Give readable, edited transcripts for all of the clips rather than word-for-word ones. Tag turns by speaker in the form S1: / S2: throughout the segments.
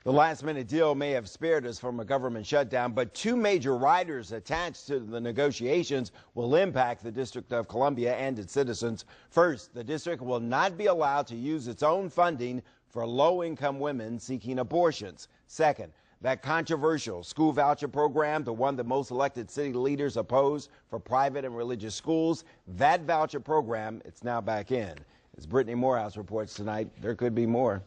S1: The last-minute deal may have spared us from a government shutdown, but two major riders attached to the negotiations will impact the District of Columbia and its citizens. First, the district will not be allowed to use its own funding for low-income women seeking abortions. Second, that controversial school voucher program, the one that most elected city leaders oppose for private and religious schools, that voucher program, it's now back in. As Brittany Morehouse reports tonight, there could be more.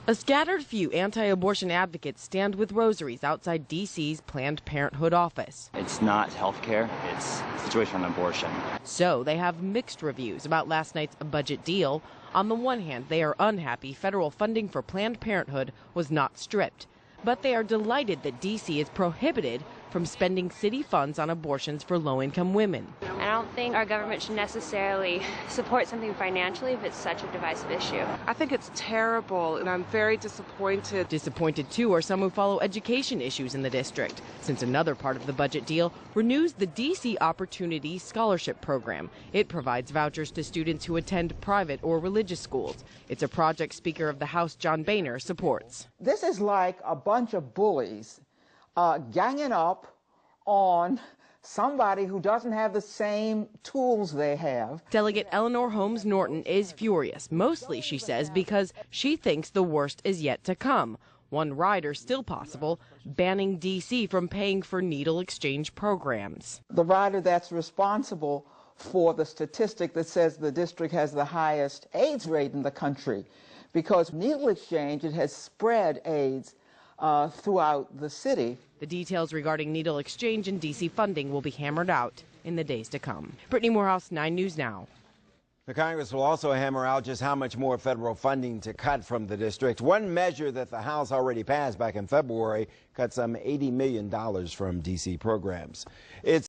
S2: A scattered few anti-abortion advocates stand with rosaries outside D.C.'s Planned Parenthood office.
S3: It's not health care, it's a situation on abortion.
S2: So they have mixed reviews about last night's budget deal. On the one hand, they are unhappy federal funding for Planned Parenthood was not stripped. But they are delighted that D.C. is prohibited from spending city funds on abortions for low-income women.
S4: I don't think our government should necessarily support something financially if it's such a divisive issue.
S5: I think it's terrible, and I'm very disappointed.
S2: Disappointed, too, are some who follow education issues in the district, since another part of the budget deal renews the D.C. Opportunity Scholarship Program. It provides vouchers to students who attend private or religious schools. It's a project Speaker of the House John Boehner supports.
S6: This is like a bunch of bullies ganging up on somebody who doesn't have the same tools they have.
S2: Delegate Eleanor Holmes Norton is furious, mostly, she says, because she thinks the worst is yet to come. One rider still possible, banning D.C. from paying for needle exchange programs.
S6: The rider that's responsible for the statistic that says the district has the highest AIDS rate in the country, because needle exchange, it has spread AIDS throughout the city.
S2: The details regarding needle exchange and D.C. funding will be hammered out in the days to come. Brittany Morehouse, 9 News Now.
S1: The Congress will also hammer out just how much more federal funding to cut from the district. One measure that the House already passed back in February cut some $80 million from D.C. programs. It's